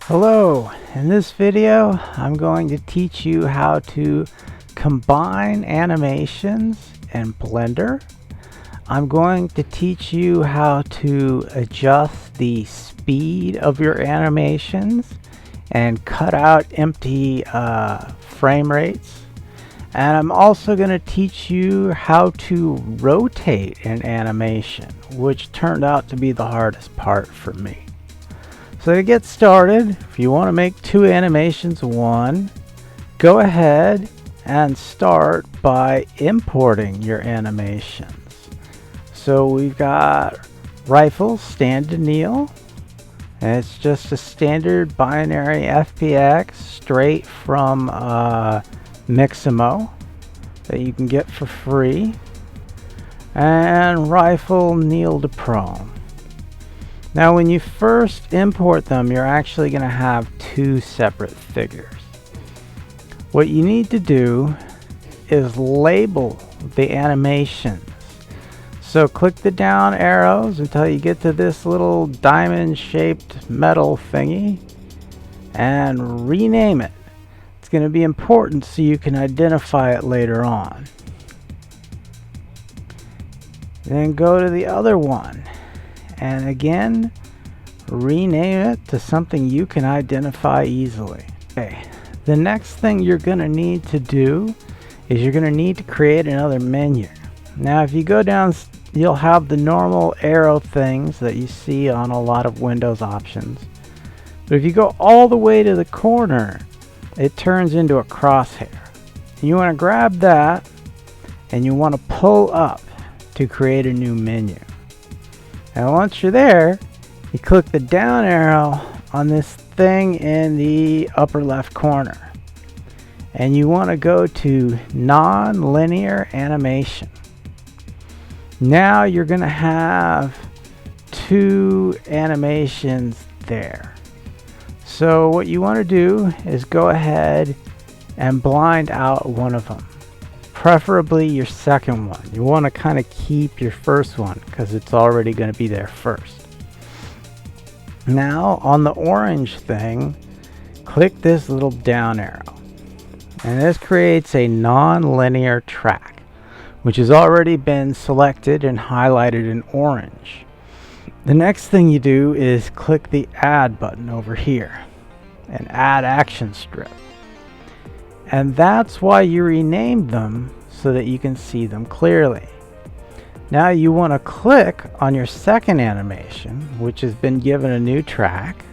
Hello, in this video I'm going to teach you how to combine animations in Blender. I'm going to teach you how to adjust the speed of your animations and cut out empty frame rates. And I'm also going to teach you how to rotate an animation, which turned out to be the hardest part for me. So to get started, if you want to make two animations one, go ahead and start by importing your animations. So we've got rifle stand to kneel, and it's just a standard binary FPX straight from Mixamo that you can get for free, and rifle kneel to prone. Now when you first import them, you're actually going to have two separate figures. What you need to do is label the animations. So click the down arrows until you get to this little diamond shaped metal thingy and rename it. It's going to be important so you can identify it later on. Then go to the other one and again rename it to something you can identify easily. Okay, the next thing you're going to need to do is you're going to need to create another menu. Now if you go down, you'll have the normal arrow things that you see on a lot of Windows options, but if you go all the way to the corner, it turns into a crosshair. You want to grab that and you want to pull up to create a new menu. And once you're there, you click the down arrow on this thing in the upper left corner. And you want to go to non-linear animation. Now you're going to have two animations there. So what you want to do is go ahead and blind out one of them. Preferably your second one. You want to kind of keep your first one because it's already going to be there first. Now on the orange thing, click this little down arrow. And this creates a non-linear track, which has already been selected and highlighted in orange. The next thing you do is click the add button over here and add action strip. And that's why you renamed them, so that you can see them clearly. Now you want to click on your second animation, which has been given a new track,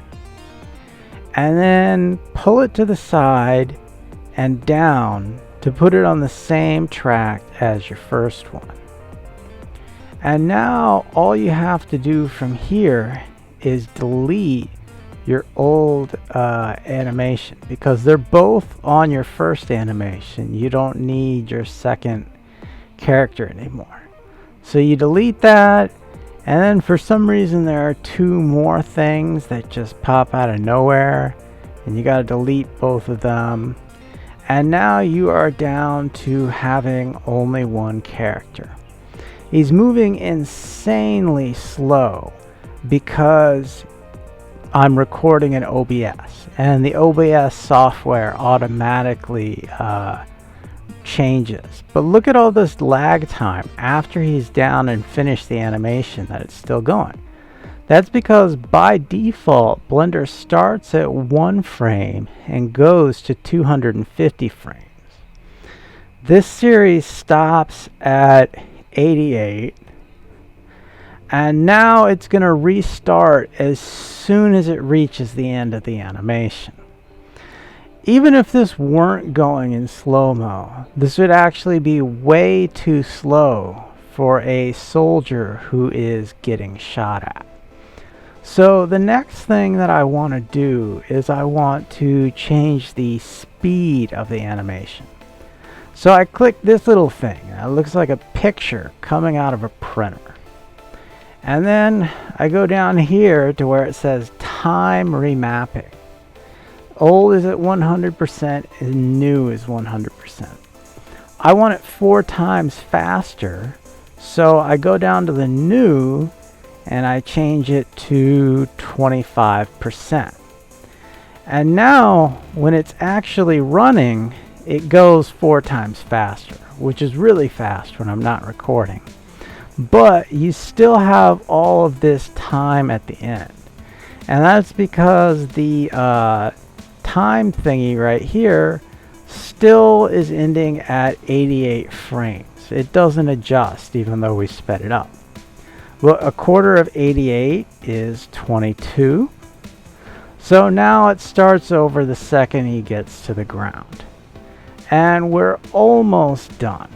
and then pull it to the side and down to put it on the same track as your first one. And now all you have to do from here is delete your old animation, because they're both on your first animation. You don't need your second character anymore. So you delete that, and then for some reason there are two more things that just pop out of nowhere, and you got to delete both of them. And now you are down to having only one character. He's moving insanely slow because I'm recording in OBS, and the OBS software automatically changes. But look at all this lag time after he's down and finished the animation that it's still going. That's because by default Blender starts at 1 frame and goes to 250 frames. This series stops at 88. And now it's going to restart as soon as it reaches the end of the animation. Even if this weren't going in slow-mo, this would actually be way too slow for a soldier who is getting shot at. So the next thing that I want to do is I want to change the speed of the animation. So I click this little thing. It looks like a picture coming out of a printer. And then I go down here to where it says time remapping. Old is at 100% and new is 100%. I want it 4 times faster, so I go down to the new and I change it to 25%. And now when it's actually running, it goes 4 times faster, which is really fast when I'm not recording. But you still have all of this time at the end. And that's because the time thingy right here still is ending at 88 frames. It doesn't adjust even though we sped it up. Well, a quarter of 88 is 22. So now it starts over the second he gets to the ground. And we're almost done.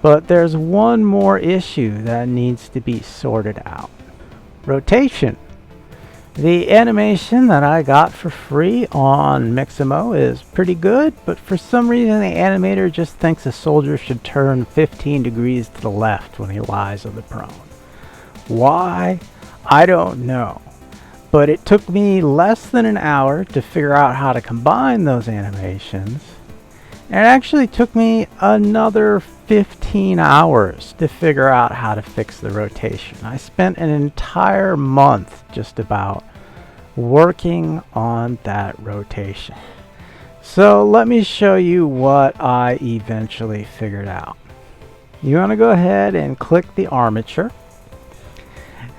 But there's one more issue that needs to be sorted out. Rotation. The animation that I got for free on Mixamo is pretty good, but for some reason the animator just thinks a soldier should turn 15 degrees to the left when he lies on the prone. Why? I don't know. But it took me less than an hour to figure out how to combine those animations. And it actually took me another 15 hours to figure out how to fix the rotation. I spent an entire month just about working on that rotation. So let me show you what I eventually figured out. You want to go ahead and click the armature.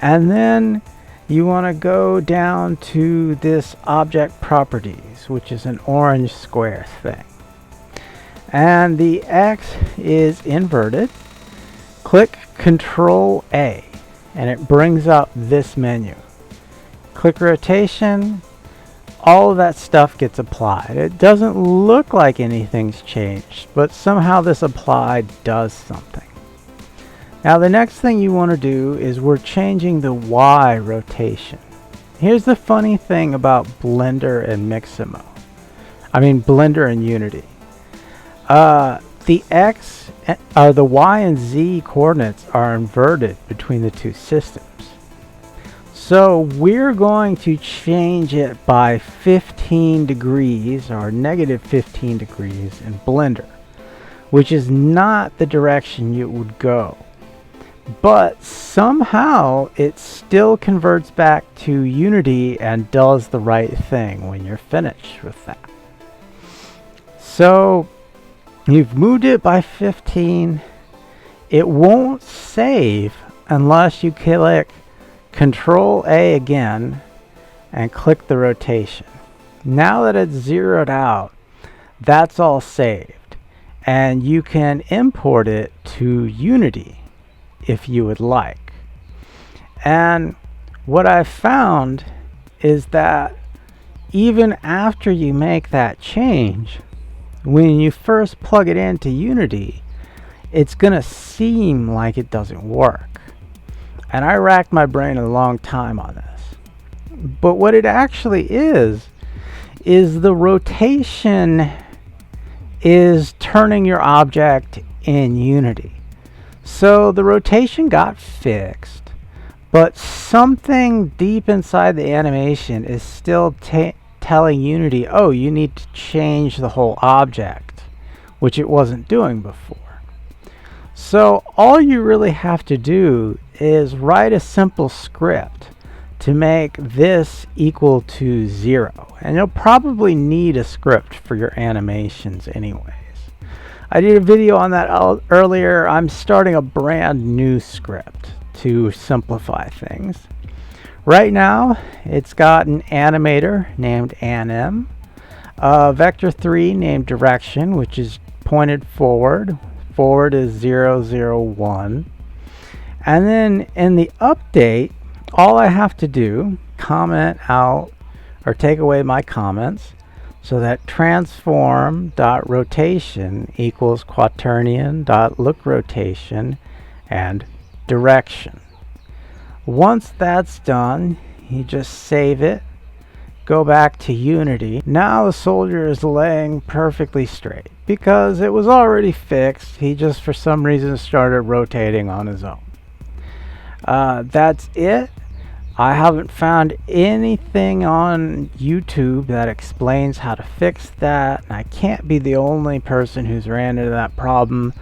And then you want to go down to this object properties, which is an orange square thing. And the X is inverted. Click Control A and it brings up this menu. Click rotation, all of that stuff gets applied. It doesn't look like anything's changed, but somehow this applied does something. Now the next thing you want to do is we're changing the Y rotation. Here's the funny thing about Blender and Mixamo. Blender and Unity. The X or the Y and Z coordinates are inverted between the two systems. So we're going to change it by 15 degrees or negative 15 degrees in Blender, which is not the direction you would go. But somehow it still converts back to Unity and does the right thing when you're finished with that. So you've moved it by 15. It won't save unless you click Control A again and click the rotation. Now that it's zeroed out, that's all saved. And you can import it to Unity if you would like. And what I've found is that even after you make that change, when you first plug it into Unity, it's gonna seem like it doesn't work. And I racked my brain a long time on this. But what it actually is the rotation is turning your object in Unity. So the rotation got fixed, but something deep inside the animation is still telling Unity, oh, you need to change the whole object, which it wasn't doing before. So all you really have to do is write a simple script to make this equal to 0. And you'll probably need a script for your animations anyways. I did a video on that earlier. I'm starting a brand new script to simplify things. Right now, it's got an animator named Nctrnm, a vector 3 named direction, which is pointed forward. Forward is 0, 0, 1. And then in the update, all I have to do, comment out or take away my comments, so that transform.rotation equals quaternion.lookRotation and direction. Once that's done, you just save it, go back to Unity. Now the soldier is laying perfectly straight because it was already fixed. He just for some reason started rotating on his own. That's it. I haven't found anything on YouTube that explains how to fix that, and I can't be the only person who's ran into that problem.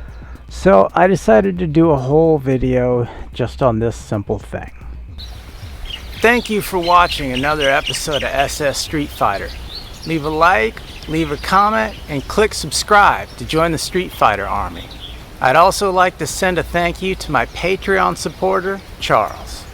So I decided to do a whole video just on this simple thing. Thank you for watching another episode of SS Street Fighter. leave a like, leave a comment, and click subscribe to join the Street Fighter Army. I'd also like to send a thank you to my Patreon supporter, Charles.